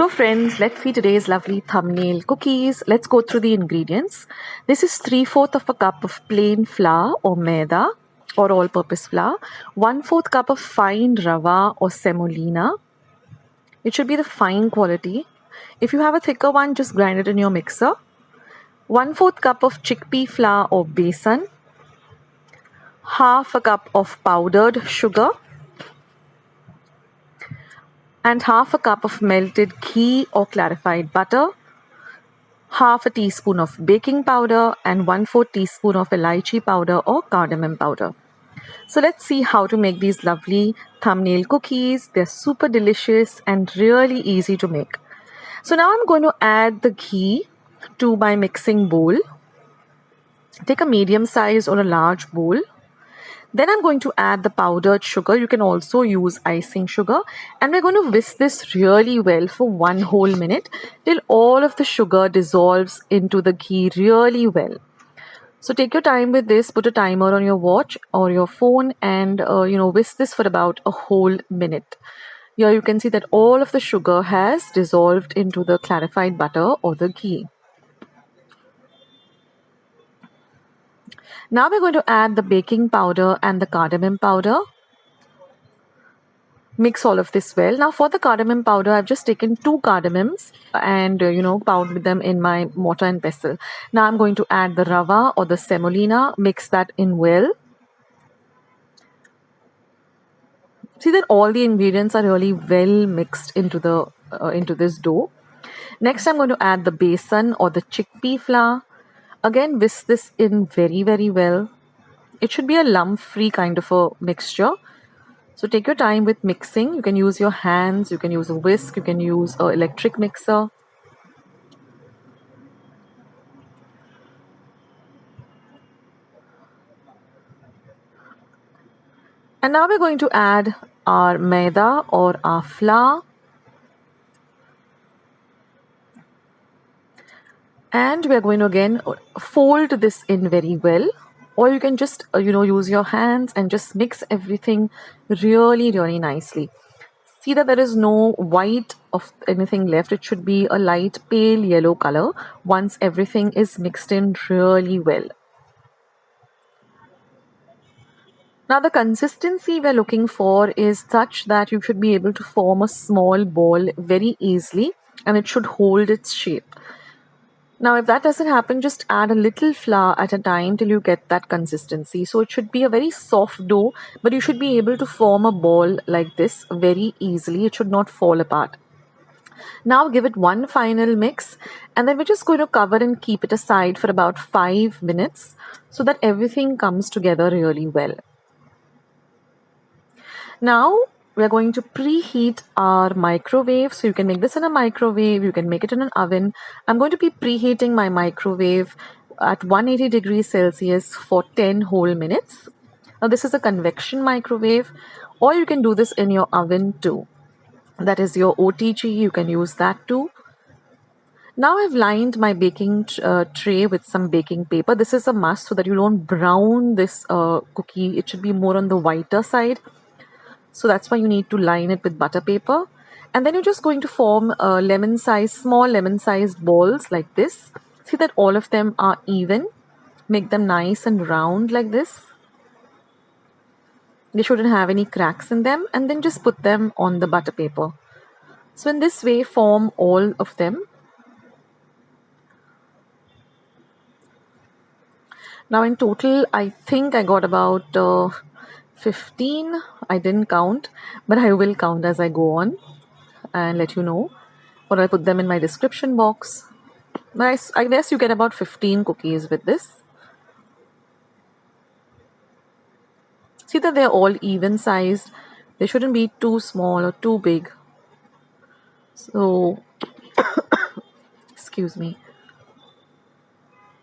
So friends, let's see today's lovely thumbnail cookies. Let's go through the ingredients. This is 3/4 of a cup of plain flour or maida or all-purpose flour, 1/4 cup of fine rava or semolina. It should be the fine quality. If you have a thicker one, just grind it in your mixer. 1/4 cup of chickpea flour or besan, half a cup of powdered sugar, and half a cup of melted ghee or clarified butter, half a teaspoon of baking powder, and 1/4 teaspoon of elaichi powder or cardamom powder. So let's see how to make these lovely thumbnail cookies. They're super delicious and really easy to make. So now I'm going to add the ghee to my mixing bowl. Take a medium size or a large bowl. Then I'm going to add the powdered sugar. You can also use icing sugar. And we're going to whisk this really well for 1 whole minute till all of the sugar dissolves into the ghee really well. So take your time with this. Put a timer on your watch or your phone and whisk this for about a whole minute. Here you can see that all of the sugar has dissolved into the clarified butter or the ghee. Now we're going to add the baking powder and the cardamom powder. Mix all of this well. Now for the cardamom powder, I've just taken 2 cardamoms and pounded them in my mortar and pestle. Now I'm going to add the rava or the semolina. Mix that in well. See that all the ingredients are really well mixed into this dough. Next I'm going to add the besan or the chickpea flour. Again, whisk this in very, very well. It should be a lump-free kind of a mixture. So take your time with mixing. You can use your hands, you can use a whisk, you can use an electric mixer. And now we're going to add our maida or our flour. And we're going to again fold this in very well. Or you can just use your hands and just mix everything really, really nicely. See that there is no white of anything left. It should be a light pale yellow color once everything is mixed in really well. Now the consistency we're looking for is such that you should be able to form a small ball very easily and it should hold its shape. Now, if that doesn't happen, just add a little flour at a time till you get that consistency. So it should be a very soft dough, but you should be able to form a ball like this very easily. It should not fall apart. Now give it one final mix and then we're just going to cover and keep it aside for about 5 minutes so that everything comes together really well. Now we're going to preheat our microwave. So you can make this in a microwave, you can make it in an oven. I'm going to be preheating my microwave at 180 degrees Celsius for 10 whole minutes. Now this is a convection microwave, or you can do this in your oven too. That is your OTG, you can use that too. Now I've lined my baking tray with some baking paper. This is a must so that you don't brown this cookie. It should be more on the whiter side. So that's why you need to line it with butter paper. And then you're just going to form small lemon-sized balls like this. See that all of them are even. Make them nice and round like this. They shouldn't have any cracks in them. And then just put them on the butter paper. So in this way, form all of them. Now in total, I think I got about 15. I didn't count, but I will count as I go on and let you know, or I'll put them in my description box. But I guess you get about 15 cookies with this. See that they're all even sized. They shouldn't be too small or too big. So, excuse me.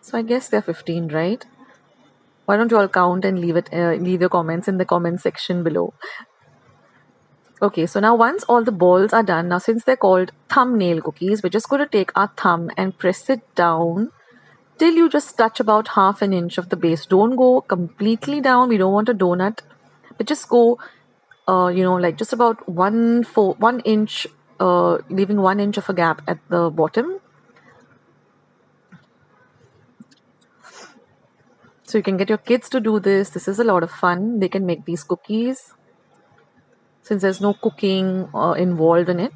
So I guess they're 15, right? Why don't you all count and leave your comments in the comment section below. Okay, so now once all the balls are done, now since they're called thumbnail cookies, we're just going to take our thumb and press it down till you just touch about 1/2 inch of the base. Don't go completely down. We don't want a donut, but just go, like just about 1 inch leaving 1 inch of a gap at the bottom. So you can get your kids to do this. This is a lot of fun. They can make these cookies since there's no cooking involved in it.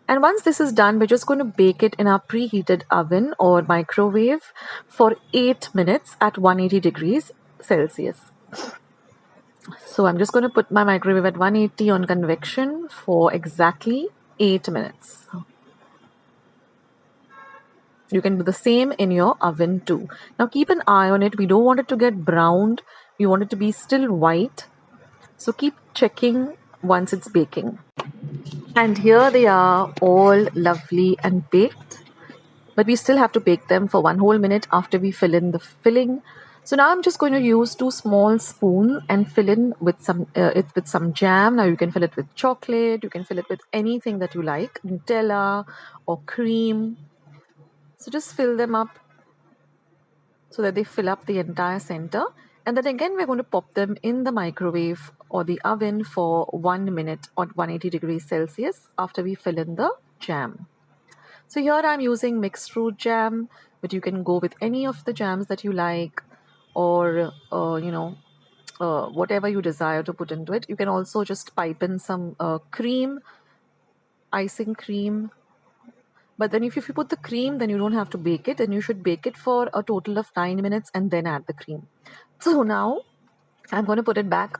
And once this is done, we're just going to bake it in our preheated oven or microwave for 8 minutes at 180 degrees Celsius. So I'm just going to put my microwave at 180 on convection for exactly 8 minutes. You can do the same in your oven too. Now keep an eye on it. We don't want it to get browned. We want it to be still white. So keep checking once it's baking. And here they are, all lovely and baked. But we still have to bake them for 1 whole minute after we fill in the filling. So now I'm just going to use 2 small spoons and fill in with some jam. Now you can fill it with chocolate, you can fill it with anything that you like, Nutella or cream. So just fill them up so that they fill up the entire center. And then again, we're going to pop them in the microwave or the oven for 1 minute at 180 degrees Celsius after we fill in the jam. So here I'm using mixed fruit jam, but you can go with any of the jams that you like, or whatever you desire to put into it. You can also just pipe in some cream, icing cream. But then if you put the cream, then you don't have to bake it, and you should bake it for a total of 9 minutes and then add the cream. So now I'm going to put it back,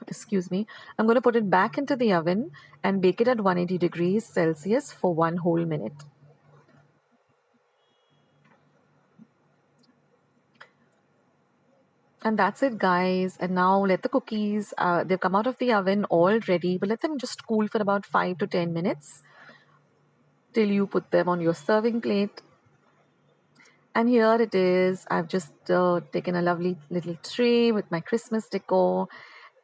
excuse me, I'm going to put it back into the oven and bake it at 180 degrees Celsius for 1 whole minute. And that's it, guys. And now let the cookies, they've come out of the oven all ready, but let them just cool for about 5 to 10 minutes till you put them on your serving plate. And here it is. I've just taken a lovely little tray with my Christmas decor.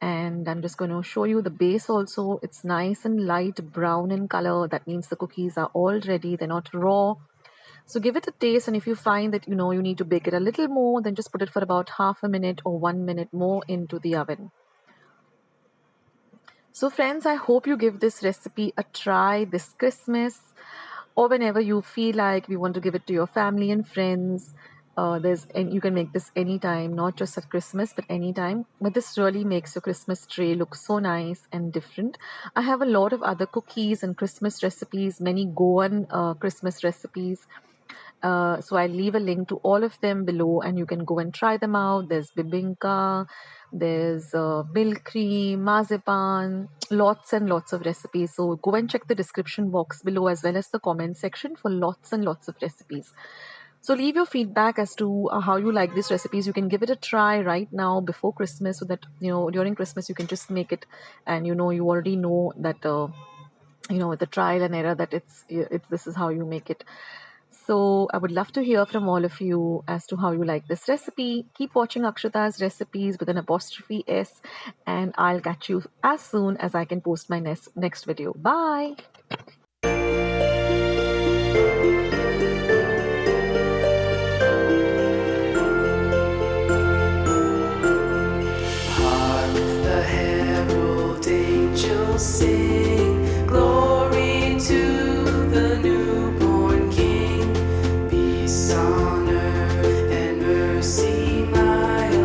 And I'm just going to show you the base also. It's nice and light brown in color. That means the cookies are all ready. They're not raw. So give it a taste, and if you find that you need to bake it a little more, then just put it for about half a minute or 1 minute more into the oven. So friends, I hope you give this recipe a try this Christmas, or whenever you feel like you want to give it to your family and friends. And you can make this anytime, not just at Christmas, but anytime. But this really makes your Christmas tray look so nice and different. I have a lot of other cookies and Christmas recipes, many Goan Christmas recipes. So I'll leave a link to all of them below, and you can go and try them out. There's Bebinca, there's milk cream, Marzipan, lots and lots of recipes. So go and check the description box below as well as the comment section for lots and lots of recipes. So leave your feedback as to how you like these recipes. You can give it a try right now before Christmas, so that during Christmas you can just make it, and you already know that with the trial and error that it's this is how you make it. So I would love to hear from all of you as to how you like this recipe. Keep watching Akshata's recipes with an apostrophe S, and I'll catch you as soon as I can post my next video. Bye.